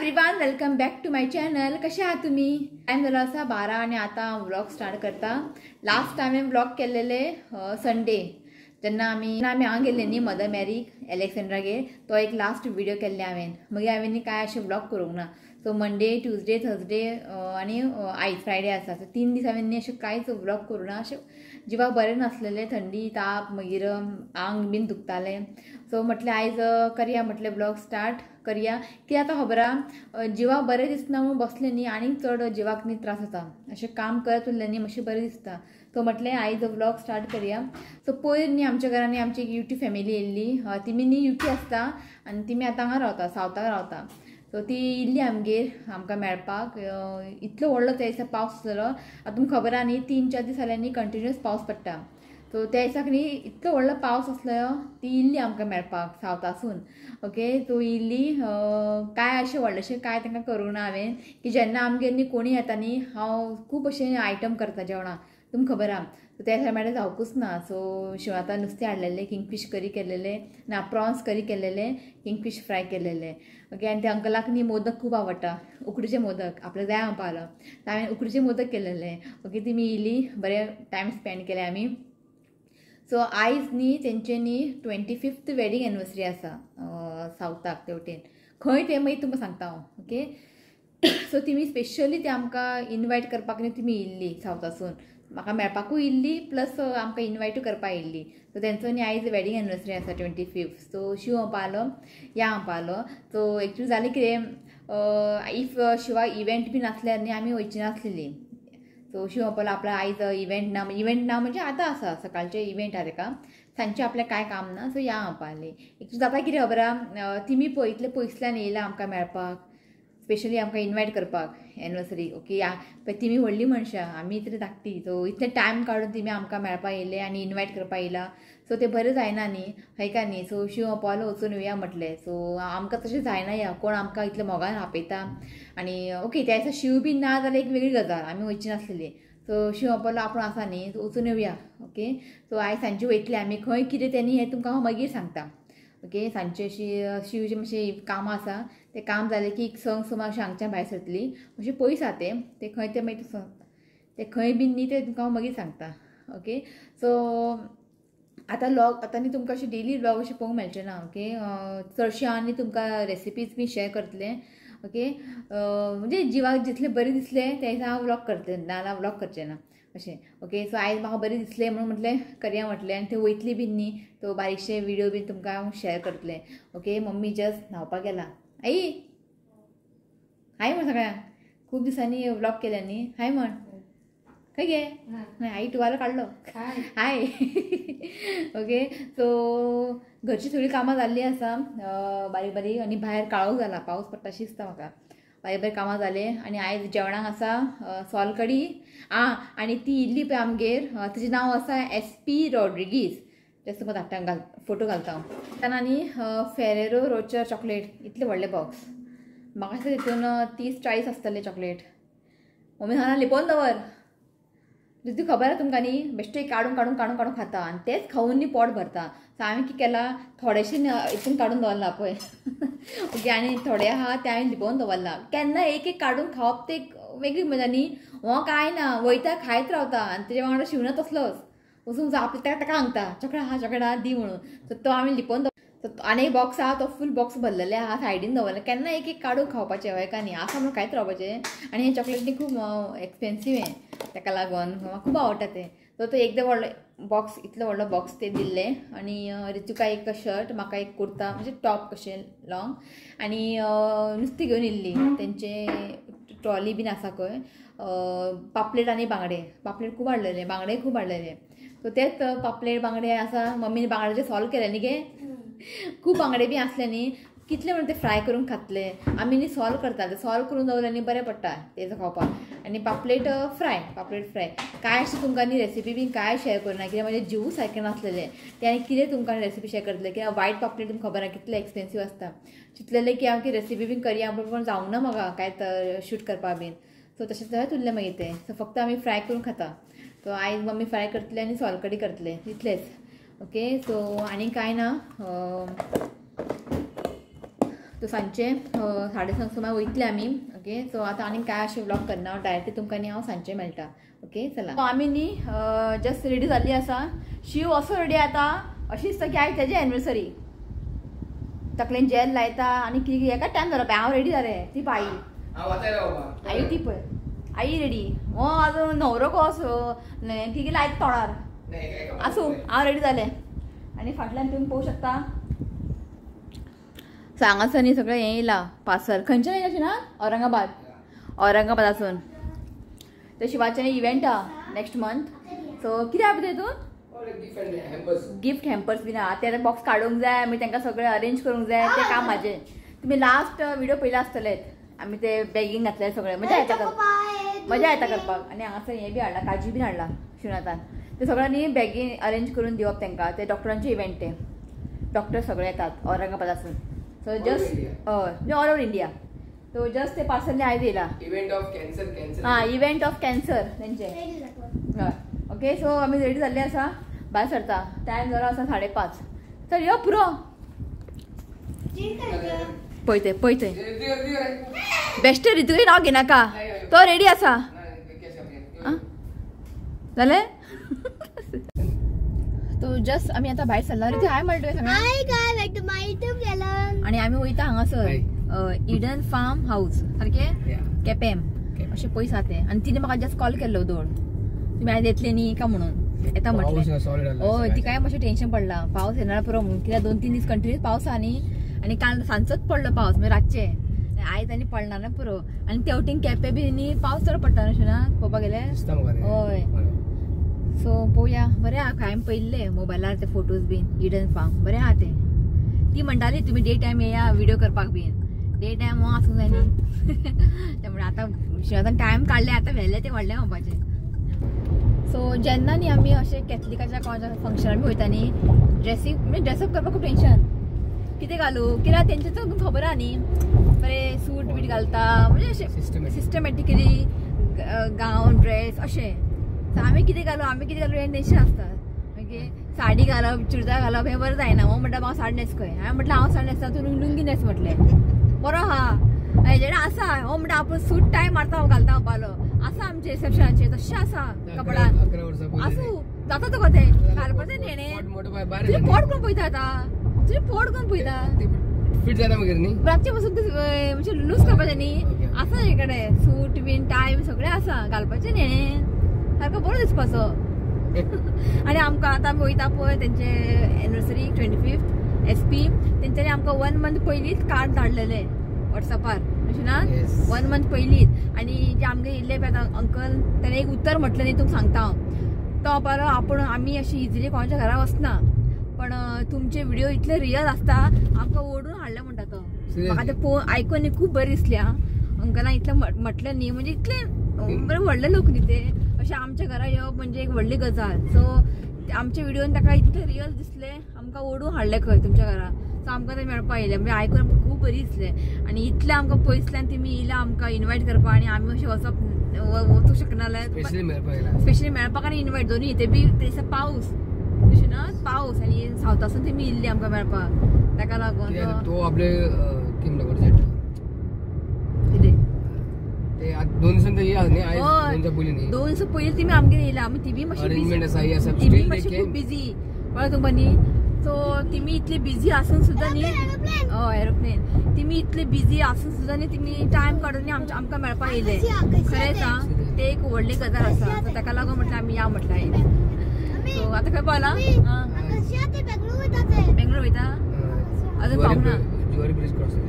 Everyone, welcome back to my channel. कशा आहात तुम्ही? टाइम झाला असा 12 आणि आता व्लॉग स्टार्ट करता. लास्ट टाइम हांवें व्लॉग केलेले संडे, जेन्ना आमी हांगा गेल्ले न्ही मदर मॅरी एलेक्सेंड्रागेर. तो एक लास्ट व्हिडिओ केल्ले हांवें. मागीर हांवें काय अशें व्लॉग करूंक ना. सो मंडे, ट्यूजडे, थर्सडे आनी आयज फ्रायडे आसा. सो 3 दीस हांवें अशें कांयच व्लॉग करूं ना. अशें जिवाक बरें नासलेलें, थंडी ताप, मागीर आंग बीन दुखतालें. सो म्हटलें आयज करया, म्हटलें व्लॉग स्टार्ट करया. की आतां खबर आहा, जिवाक बरें दिसना म्हणून बसलें न्ही आनी चड जिवाक न्ही त्रास जाता. अशें काम करत उरलें न्ही मातशें बरें दिसता. सो म्हटलें आयज व्लॉग स्टार्ट करया. सो पयर न्ही आमच्या घरांनी आमची एक युटी फॅमिली येयल्ली. तिमी न्ही युटी आसता आनी तिमी आतां हांगा रावता, सावथाक रावता. सो ती इल्ली आमगेर आमकां मेळपाक. इतलो व्हडलो त्या दिसा पावस जालो. आतां तुमकां खबर आहा न्ही 3-4 दीस जाल्यार न्ही कंटिन्युअस पावस पडटा. सो त्या दिसाक न्ही इतलो व्हडलो पावस आसलो. ती इल्ली आमकां मेळपाक सावथासून. ओके, सो इल्ली. काय अशें व्हडलेशें काय तांकां करूंक ना हांवें. की जेन्ना आमगेर न्ही कोणी येता न्ही हांव खूब अशें आयटम करता जेवणाक, तुमकां खबर आहा. सो त्या दिसा म्हाका जावपूच ना. सो आतां नुस्तें हाडलेलें, किंगफीश करी केलेलें, ना प्रॉन्स करी केलेलें, किंगफीश फ्राय केलेलें. ओके, आनी त्या अंकलाक न्ही मोदक खूब आवडटा, उकडीचे मोदक. आपल्याक जाय म्हणपा लागलो. सो हांवें उकडीचे मोदक केलेले. ओके, तिमी इल्ली, बरें टायम स्पेंड केले आमी. सो आयज न्ही तेंचे न्ही 25th वेडींग एनिवर्सरी आसा सावथाक तेवटेन. खंय तें मागीर तुमकां सांगता हांव. ओके, सो तिमी स्पेशली ते आमकां इनवायट करपाक न्ही तुमी येयल्ली सावथासून. म्हाका मेळपाकूय येयल्ली प्लस आमकां इनवायटूय करपाक येयल्ली. सो तेंचो न्ही आयज वेडींग एनिवर्सरी आसा 25th. सो शिव म्हणपा लागलो या म्हणपा लागलो. सो एक्चुली जालें कितें, इफ शिवा इव्हेंट बीन आसल्यार न्ही आमी वयची नासलेली. सो शिव म्हणपा लागलो आपल्या आयज इव्हेंट ना म्हणजे आतां आसा, सकाळचें इव्हेंट आहा तेका, सांजचें आपलें कांय काम ना. सो या म्हणपा लागली. एक्चुली जाता कितें खबर आहा, तिमी इतले पयसल्यान येयला आमकां मेळपाक, स्पेशली आमकां इनवायट करपाक एनिवर्सरी. ओके, पण तिमी व्हडली मनशां, आमी तरी धाकटी. सो इतले टायम काडून तिमी आमकां मेळपाक येयले आनी इनवायट करपाक येयला. सो तें बरें जायना न्ही, हय का न्ही. सो शिव म्हणपा लागलो वचून येवया म्हटलें. सो आमकां तशें जायना या, कोण आमकां इतलें मोगान आपयता. आनी ओके, त्या दिसा शिव बीन ना जाल्यार एक वेगळी गजाल, आमी वयची नासलेली. सो शिव म्हणपा लागलो आपूण आसा न्ही, वचून येवया. ओके, सो आयज सांजचे वयतले आमी. खंय कितें तें न्ही हें तुमकां हांव मागीर सांगता. ओके, सांजचे अशी शिवची मातशी कामां आसा, तें काम जालें की संक सुमार अशें हांगच्यान भायर सरतली. अशें पयस आहा तें खंय तें मागीर तें खंय बीन न्ही तें तुमकां हांव मागीर सांगता. ओके, सो आतां न्ही तुमकां अशें डेली व्लॉग अशें पळोवंक मेळचें ना. ओके, चडशें हांव न्ही तुमकां रेसिपीज बी शेअर करतलें. ओके, म्हणजे जिवाक जितलें बरें दिसलें त्या दिसा हांव व्लॉग करतलें, नाजाल्यार व्लॉग करचें ना अशें. ओके, सो आयज म्हाका बरें दिसलें म्हणून म्हटलें करया म्हटलें. आनी थंय वयतली बीन न्ही, तो बारीकशे व्हिडिओ बीन तुमकां हांव शेअर करतलें. ओके, मम्मी जस्ट न्हावपाक गेला. आई हाय म्हण सगळ्यांक. खूब दिसांनी व्लॉग केले न्ही. हाय म्हण. खंय गे आई तुवालो काडलो. हाय. ओके, सो घरची थोडी कामां जाल्ली आसा बारीक बारीक. आनी भायर काळोख जाला, पावस पडटा अशी दिसता म्हाका. बारीक बारीक कामां जाले. आनी आयज जेवणाक आसा सोलकडी. आनी ती इल्ली पळय आमगेर, तिचें नांव आसा SP रॉड्रिगीस. तेच तुमकां धाडटा, फोटो घालता हांव. तेन्ना न्ही फेरेरो रोचर चॉकलेट, इतले व्हडले बॉक्स. म्हाका दिसता तितून 30-40 आसतले चॉकलेट. मम्मी हांगा लिपोवन दवर. ती खबर आहा तुमकां न्ही, बेश्टे काडून खाता आनी तेच खावून न्ही पोट भरता. सो हांवें कितें केलां, थोडेशें हितून काडून दवरला पळय. ओके, आनी थोडे आहा ते हांवें लिपोवन दवरला. केन्ना एक काडून खावप ते वेगळी मजा न्ही. हो काय ना, वयता खायत रावता आनी तेजे वांगडा शिवना तसलोच वचून आपल्या ताका सांगता चॉकलेट आहा दी म्हणून. सो तो हांवें लिपोवन आनी एक बॉक्स आहा, तो फूल बॉक्स भरलेले आहा, सायडीन दवरले. केन्ना एक काडून खावपाचें, हय का न्ही. आसा म्हणून खायत रावपाचें. आनी हें चॉकलेट न्ही खूब एक्सपेन्सीव हें, ताका लागून म्हाका खूब आवडटा तें. सो तो एकदम व्हडलो बॉक्स, इतलो व्हडलो बॉक्स ते दिल्ले. आनी रितुका एक शर्ट, म्हाका एक कुर्ता म्हणजे टॉप कशें लॉंग. आनी नुस्तें घेवन येयल्ली. तेंचे ट्रॉली बीन आसा खंय. पापलेट आनी बांगडे. पापलेट खूब हाडलेले, बांगडे खूब हाडलेले. सो तेच पापलेट बांगडे आसा. मम्मीन बांगड्याचे सॉल्व केले न्ही गे. खूब बांगडे बी आसले न्ही, कितले म्हणून ते फ्राय करून खातले. आमी न्ही सॉल्व करताले, सॉल्व करून दवरले न्ही बरें पडटा तेजो खावपाक. आनी पापलेट फ्राय काय अशें तुमकां न्ही रेसिपी बी काय शेअर करना, कित्याक म्हाजें जीव सारकें नासलेलें. ते आनी कितें तुमकां रेसिपी शेअर करतले, कित्याक वायट पापलेट तुमकां खबर आहा कितले एक्सपेन्सीव आसता. चिंतलेलें की हांव की रेसिपी बीन करया, पूण जावंक ना म्हाका काय शूट करपा बीन. सो तशें थंयच उरलें मागीर तें. सो फक्त आमी फ्राय करून खाता. सो आयज मम्मी फ्राय करतले आनी सोलकडी करतले, इतलेंच. ओके, सो आनी कांय ना. तो सांचे 5:30 सुमार वयतले आमी. ओके सो आतां आनी काय अशें व्लॉग करना डायरेक्टली तुमकां न्ही हांव सांचे मेळटा. ओके चला आमी न्ही जस्ट रेडी जाल्ली आसा. शिव असो रेडी आता अशी दिसता की आयज तेजी एनिवर्सरी. तकलेन जेल लायता आनी कितें एका टायम जालो पळय हांव रेडी जालें. ती बाई आई ती पळय आई रेडी हो आजून न्हवरो कसो कितें लायता तोंडार आसूं हांव रेडी जालें. आनी फाटल्यान तुमी पळोवंक शकता हांगासर न्ही सगळें हें येयलां पार्सल. खंयच्यान येयलां अशें ना औरंगाबादासून. ते शिवाचें इव्हेंट आहा नेक्स्ट मंथ. सो कितें आहा तितून गिफ्ट हॅम्पर्स बीन आहा. ते बॉक्स काडूंक जाय मागीर तांकां सगळें अरेंज करूंक जाय. ते काम म्हाजें. तुमी लास्ट व्हिडिओ पयला आसतलेत आमी ते बॅगींग घातलें सगळें मजा येता करपाक. आनी हांगासर हें बी हाडला काजू बीन हाडला शिवनाथान. ते सगळें न्ही बॅगीन अरेंज करून दिवप तांकां. ते डॉक्टरांचे इव्हेंट ते डॉक्टर सगळे येतात औरंगाबादासून. सो जस्ट हय ऑल ओवर इंडिया. तो जस्ट ते पार्सल आयज येयला इव्हेंट ऑफ कॅन्सर तेंचे. हय ओके सो आमी रेडी जाल्ले आसा भायर सरता. टायम जालो आसा 5:30. चल यो पुरो पळयते बेश्टे रितूय नांव घेनाका तो रेडी आसा जालें. तो जस्ट आमी आतां भायर सरला. रे हाय म्हणटा आनी आमी वयता हांगासर इडन फार्म हाऊस सारके केपेम अशें पयस आहा तें. आनी तिणें म्हाका जस्ट कॉल केल्लो दोड तुमी आयज येतले न्ही काय म्हणून. येता म्हटलें हय तिकाय मातशें टेन्शन पडलां पावस येणार पुरो म्हणून. कित्याक 2-3 दीस कंटिन्यूस पावस आहा न्ही. आनी काल सांजचोच पडलो पावस म्हणजे रातचें. आयज आनी पडना ना पुरो. आनी ते वटेन केपे बी न्ही पावस चड पडटा अशें ना पळोवपाक गेले. हय सो पळोवया. बरें आहा हांवें पळयल्ले मोबायलार ते फोटोज बीन इडन फार्म बरें आहा ते. ती म्हणटाली तुमी डे टायम येया व्हिडिओ करपाक बीन. डे टायम हो आसूंक जाय न्ही त्यामुळे आतां टायम काडले आतां व्हेले ते व्हडले खावपाचे. सो जेन्ना न्ही आमी अशें कॅथलिकाच्या कोणाच्या फंक्शनार बी वयता न्ही ड्रेसींग म्हणजे ड्रेसअप करपाक खूब टेन्शन कितें घालूं. कित्याक तेंचें तुमकां खबर आहा न्ही बरें सूट बीट घालता म्हणजे अशें सिस्टमॅटिकली गावन ड्रेस अशें. सो आमी कितें घालूं हें टेन्शन आसता. ओके साडी घालप चुडदार घालप हें बरें जायना. हो म्हणटा म्हाका साडी न्हेस खंय. हांवें म्हटलें हांव साडी न्हेसता तूं लुंगी न्हेस म्हटलें. बरो आहा हेजेर आसा. हो म्हणटा आपूण सूट टाय मारता हांव घालता पालो आसा आमचे रिसेप्शनाचे तशें आसा कपडान आसूं जाता तुका तें घालपाचें न्हेणें. तुजें पोट कोण पळयता आतां तुजें पोट कोण पळयता फिट जाता मागीर न्ही रातचे पासून म्हणजे लूज करपाचें न्ही. आसा हे कडेन सूट बीन टाय बी सगळें आसा घालपाचें न्हेणें सारको बरो दिसपाचो. आनी आमकां आतां आमी वयता पळय तेंचे एनिवर्सरी 25th SP तेंच्यांनी आमकां 1 month पयलींच कार्ड धाडलेले वॉट्सॅपार अशें ना 1 month पयलींच. आनी जे आमगे येयल्ले पळय आतां अंकल तेणें एक उतर म्हटलें न्ही तुमकां सांगता हांव. तो पालो आपूण आमी अशी इजिली कोणाच्या घरा वचना पण तुमचे व्हिडिओ इतले रियल आसता आमकां ओडून हाडले म्हणटा तो. म्हाका ते पळोवन आयकून न्ही खूब बरें दिसलें आं. अंकलान इतलें म्हटलें न्ही म्हणजे इतले बरे व्हडले लोक न्ही ते अशें आमच्या घरा येवप म्हणजे एक व्हडली गजाल. सो आमच्या व्हिडिओन ताका इतले रियल दिसले आमकां ओडून हाडले खंय तुमच्या घरा. सो आमकां ते मेळपा येयलें म्हणजे आयकून खूब बरी दिसलें. आनी इतलें आमकां पयसल्यान तुमी येयला आमकां इनवायट करपाक आनी आमी अशें वचूंक शकना स्पेशली मेळपाक आनी इनवायट दोनूय. ते बी ते पावस तशें ना पावस आनी सावथासून तुमी येयल्ली आमकां मेळपाक ताका लागून तो आपले ते 2 दिसान ते या न्ही आयज 2 दिस पयलीं तुमी आमगे येयला आमी ती बी मातशी खूब बिजी कळ्ळें तुमकां न्ही. सो तुमी इतले बिजी आसून सुद्दां न्ही एरोप्लेन तुमी इतले बिजी आसून सुद्दां न्ही तुमी टायम काडून आमकां मेळपाक येयले खरेंच आं. ते एक व्हडली गजाल आसा. सो ताका लागून म्हटलें आमी या म्हटलें आयले. सो आतां खंय पावला बेंगलोर वयता अजून पावना.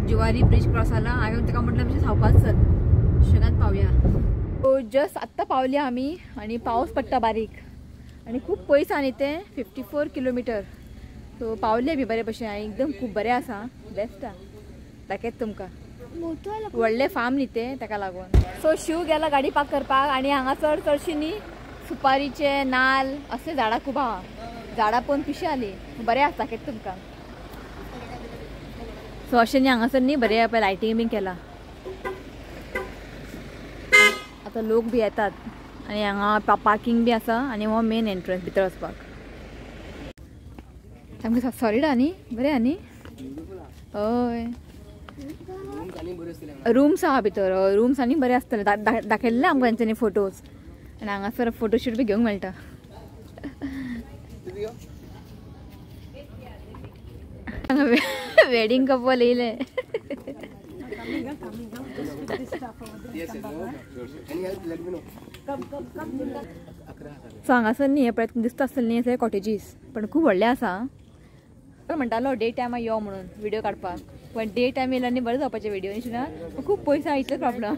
जुवारी ब्रिज क्रॉस जाला. हांवें ताका म्हटलें मातशें सावकाश चल शेगांत पावया. सो जस्ट आत्तां पावले आमी आनी पावस पडटा बारीक आनी खूब पयस आहा न्ही ते 54 किलोमिटर. सो पावले बी बरे भशेन एकदम खूब बरें आसा बेस्ट आहा दाखयत तुमकां व्हडले फार्म न्ही ते ताका लागून. सो शिव गेला गाडी पार्क करपाक आनी हांगासर चडशी न्ही सुपारीचे नाल्ल असले झाडां खूब आहा. झाडां पळोवन पिशी आली बरें आसा दाखयत तुमकां. सो अशें न्ही हांगासर न्ही बरें पळय लायटींग बी केला. आतां लोक बी येतात आनी हांगा पार्किंग बी आसा आनी हो मेन एंट्रन्स भितर वचपाक. सामकें सॉलिड आहा न्ही बरें आहा न्ही. हय रूम्स आहा भितर रूम्स आनी बरे आसतले दाखयल्ले आमकां तांच्यांनी फोटोज आनी हांगासर फोटोशूट बी घेवंक मेळटा वेडिंग कपल येयले सो हांगासर न्ही हे पळय दिसता आसतले न्ही अशे कॉटेजीस पण खूब व्हडले आसा म्हणटालो डे टायमार यो म्हणून व्हिडिओ काडपाक पण डे टायम येयला न्ही बरें जावपाचे व्हिडिओ न्ही ना खूब पयसा इतलेच प्रॉब्लम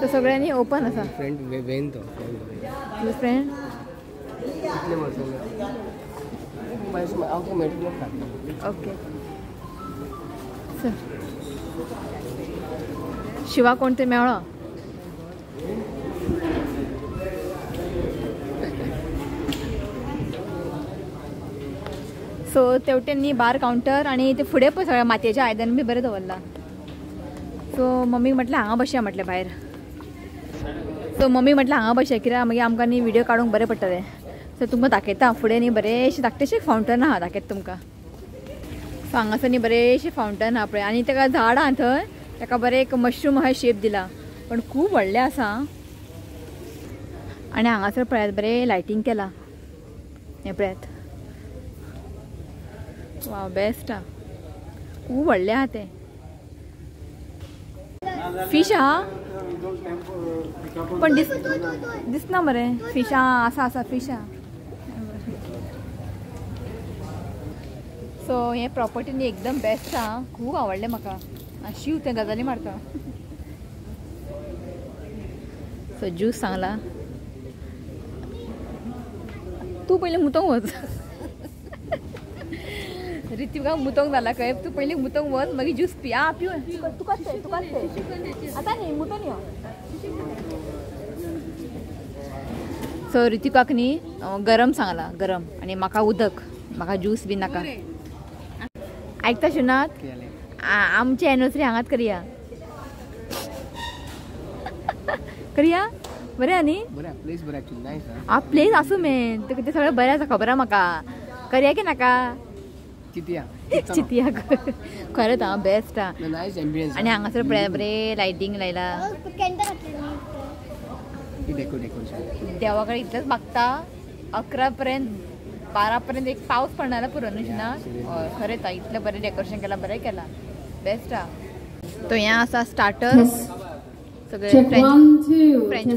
तो सगळ्यांनी ओपन आसा फ्रेंड वेन तो फ्रेंड ओके शिवा कोण ते मेळ्ळो सो तेवटेंनी बार काउंटर आणि ते फुडें पळय सगळ्या मातयेचें आयदन बी बरें दवरलां सो मम्मी म्हटलें हांगा बसया म्हटलें भायर सो मम्मी म्हटलें हांगा बसया कित्याक मागीर आमकां न्ही व्हिडिओ काडूंक बरें पडटलें सो तुमकां दाखयता फुडें न्ही बरेंशें धाकटेशें फावंटन आहा दाखयता तुमकां सो हांगासर न्ही बरेंशें फावंटन आहा पळय आनी ताका झाड आहा थंय ताका बरें एक मशरूम अशें शेप दिला पण खूब व्हडलें आसा आनी हांगासर पळयात बरें लायटींग केलां हें पळयात वाव बेस्ट आहा खूब व्हडलें आहा तें फिश आहा पण दिसना मरे फिश आसा फिश आहा सो हे प्रॉपर्टी न्ही एकदम बेस्ट आहा खूब आवडलें म्हाका शिव तें गजाली मारता सो ज्यूस सांगला तूं पयलीं मुतोंक वच रितीका मुतोंक जाला खंय तूं पयलीं मुतोंक वच मागीर ज्यूस पी आ पिव तुकाच आतां न्ही मुतोन यो सो रितीकाक न्ही गरम सांगला गरम आनी म्हाका उदक म्हाका ज्यूस बी नाका आयकता शुनात आमची एनिवर्सरी हांगाच करया करया बरें आहा न्ही प्लेस आसूं मेन तुका तें सगळें बरें आसा खबर आहा म्हाका करया की नाका चितया खरेंच हां बेस्ट आहा आनी हांगासर पळय बरें लायटींग लायला देवा कडेन इतलेंच मागता 11 पर्यंत 12 पर्यंत एक पावस पडना जाल्यार पुरो न्ही ना हय खरेंच इतलें बरें डेकोरेशन केलां बरें केलां बेस्ट आहा तो हें आसा स्टार्टर्स सगळे फ्रेंच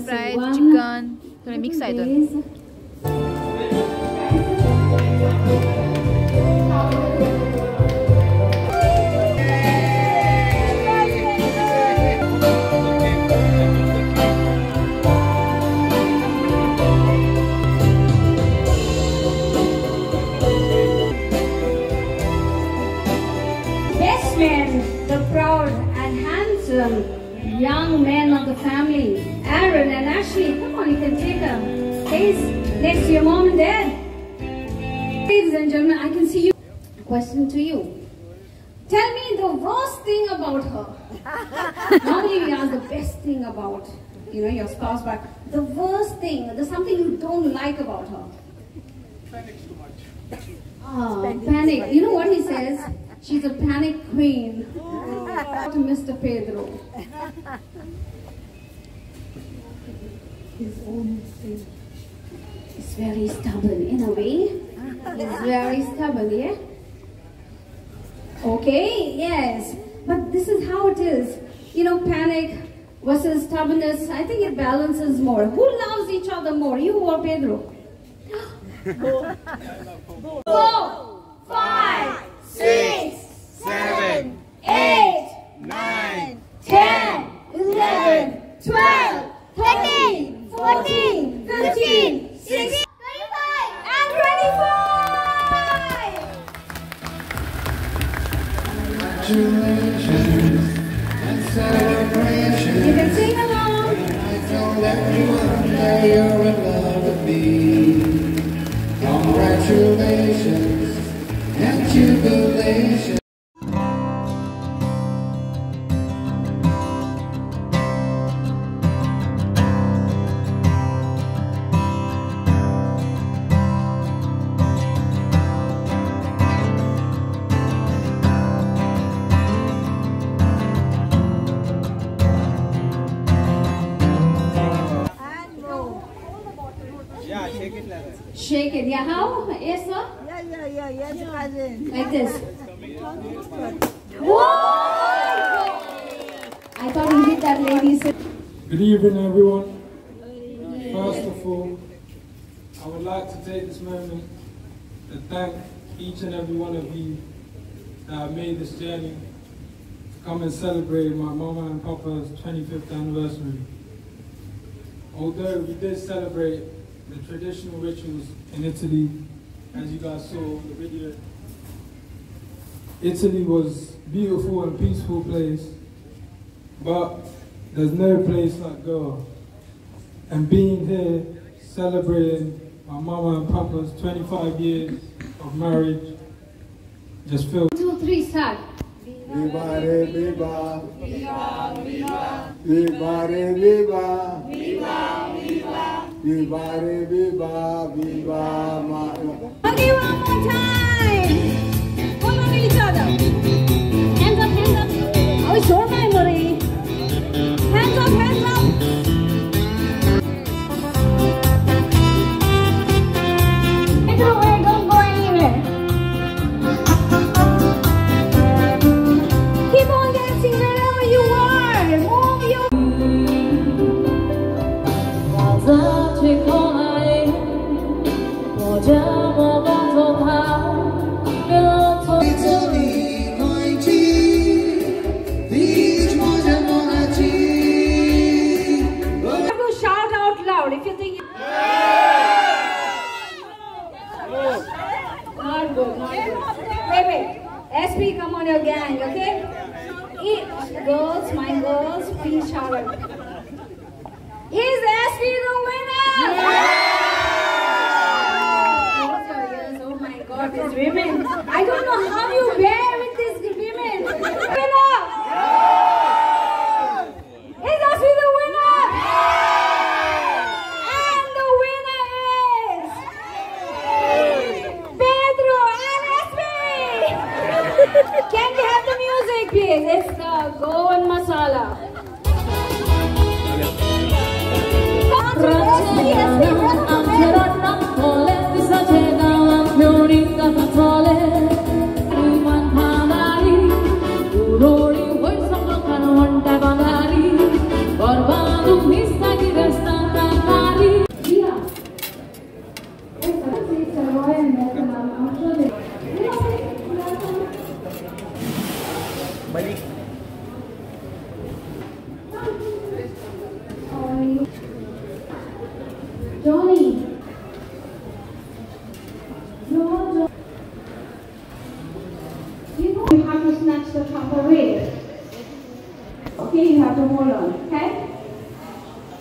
फ्रायज चिकन सगळें मिक्स आयदन The proud and handsome young men of the family, Aaron and Ashley. Come on, you can take them. Please, next to your mom and dad. Ladies and gentlemen, I can see you. Question to you. Tell me the worst thing about her. Normally we ask the best thing about, your spouse, but the worst thing, there's something you don't like about her. Panics too much. Panic. You know what he says? She's a panic queen. To Mr. Pedro. His own sin. He's very stubborn in a way. He's very stubborn, yeah? Okay, yes. But this is how it is. Panic versus stubbornness. I think it balances more. Who loves each other more, you or Pedro? 4, 5, 6, 7, 8, 9, 10, 11, 12, 13, 14, 15, 16, 25, and 25! Congratulations and celebrations. You can sing along. I told everyone that you're in love with me. Congratulations celebration. Shake it. Yeah, how? Yes, sir? Like this. Whoa! I thought he hit that lady. Good evening, everyone. First of all, I would like to take this moment to thank each and every one of you that have made this journey to come and celebrate my mama and papa's 25th anniversary. Although we did celebrate the traditional rituals in Italy, as you guys saw in the video, Italy was a beautiful and peaceful place, but there's no place like Goa. And being here, celebrating my mama and papa's 25 years of marriage, just feels. 1, 2, 3, start. Viva re viva, viva viva, viva re viva, viva viva, viva re viva, viva ma. Okay, one more time. Hold on each other. Hands up, hands up. Oh, short memory. Hands up, hands up. Everywhere, don't go anywhere. Keep on dancing wherever you are. Move your. Shout out loud if you think. Not good, not good. Wait. SP, come on, your gang, okay? Girls, my girls, please shout out. Is SP the winner? Oh my God, these women! I don't know how you bear with these women. Winner! Is SP the winner? And the winner is Pedro and SP. Can we have the music, please? It's the Goan Masala. Johnny. No. You have to snatch the top away. Okay, you have to hold on. Okay?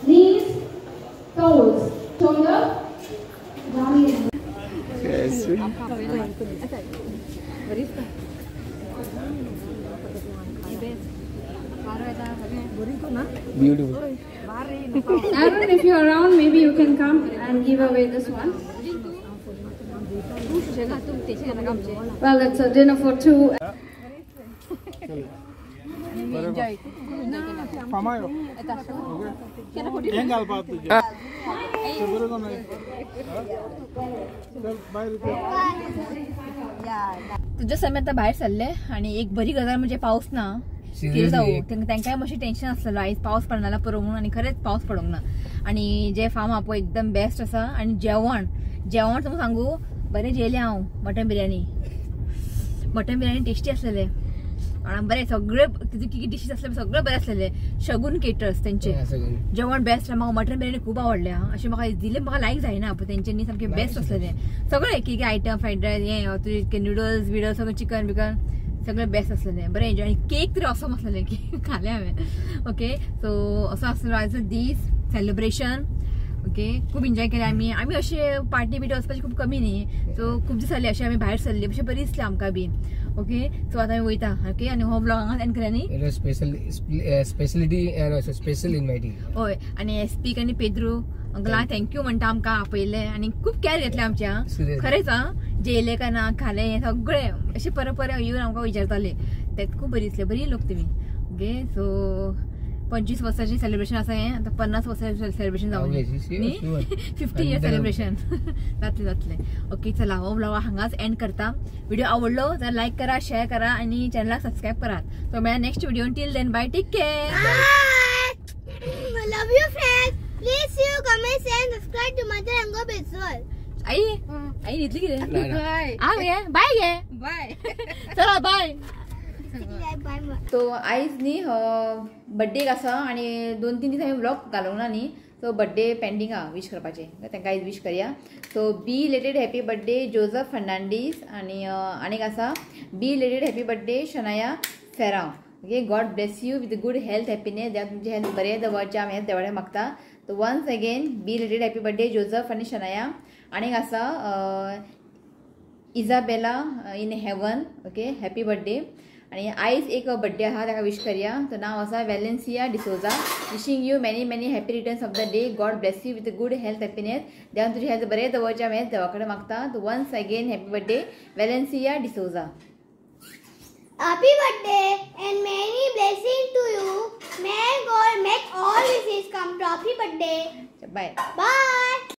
Knees, toes, shoulder. Johnny. Yes. Beautiful. Aaron, if you're around, maybe you can come and give away this one. Well, it's a dinner for two. तुझ्या समय आता बाहेर चालले आणि एक बरी गजाल म्हणजे पाऊस ना तिथे जाऊ त्यांना मातशें टेन्शन आसलेलो आयज पावस पडना पुरो म्हणून आणि खरेंच पावस पडोंक ना आणि जे फार्म आहा पळय एकदम बेस्ट आसा आणि जेवण तुमकां सांगू बरें जेवलें हांव मटन बिर्याणी टेस्टी आसलेले आणि बरें सगळे तितून कितें डिशीज आसले सगळे बरें आसलेले शगुन केटर्स तेंचे जेवण बेस्ट म्हाका मटन बिर्याणी खूब आवडले अशें म्हाका दिले म्हाका लायक जायना पूण तेंच्यांनी सामकें बेस्ट आसलेले सगळे एक आयटम फ्रायड रायस हें तुजे नुडल्स बिडल्स सगळें चिकन बिकन सगळें बेस्ट आसलेलें बरें एन्जॉय आनी केक तरी ऑसम आसलेलें केक खालें हांवें ओके सो असो आसलो आयचो दीस सेलिब्रेशन ओके खूप एन्जॉय केले आम्ही असे पार्टी बिटी वचपाचे खूप कमी न्ही सो खूप दीस जाले अशे आम्ही भायर सरले अशें बरी दिसलें आमकां बी ओके सो आतां आमी वयता ओके आनी हो ब्लॉग हांगा एंड केला न्ही स्पेशल इन्वायटींग हय आनी एसपीक आनी पेद्रू अंकलांक थँक्यू म्हणटा आमकां आपयले आनी खूप कॅर घेतले आमच्या खरेंच जेयले काय ना खाले सगळें अशें परत येवन आमकां विचारताले तें खूप बरी दिसलें बरी लोक तुमी ओके सो 25 वर्साचें सेलिब्रेशन आसा हें आतां 50 वर्साचें सेलिब्रेशन जावं न्ही 50 इयर्स सेलिब्रेशन जातलें ओके चला हो ब्लॉग हांगाच एंड करता व्हिडिओ आवडलो जाल्यार लायक करा शेअर करा आनी चॅनलाक सबस्क्रायब करात सो मेळ्या next video till then bye take care love you friends please see you comment and subscribe to Mother and Go Visual आई न्हिदली कितें बाय गे बाय चला बाय तो आयज न्ही बर्थडेक आसा आनी 2-3 दीस हांवें व्लॉग घालूंक ना न्ही सो बर्थडे पेंडींग आहा विश करपाचें तांकां आयज विश करया so belated happy birthday Joseph Fernandes आनी आनीक आसा belated happy birthday Shanaya Ferrao okay God bless you with good health happiness देव तुमचें हेल्थ बरें दवरचें हांव हें देवाडे मागता so once again belated happy birthday Joseph आनी शनाया आनीक आसा Isabella in heaven okay happy birthday आणि आयज एक बर्थडे आहा ताका विश करया तो नाव आसा Valencia D'Souza wishing you many many happy returns of the day God bless you with good health happiness देवान तुझे हेल्थ बरें दवरचें हांवें देवा कडेन मागता तो once again happy birthday Valencia D'Souza Happy birthday and many blessings to you. May God make all wishes come true. Happy birthday. Bye. Bye.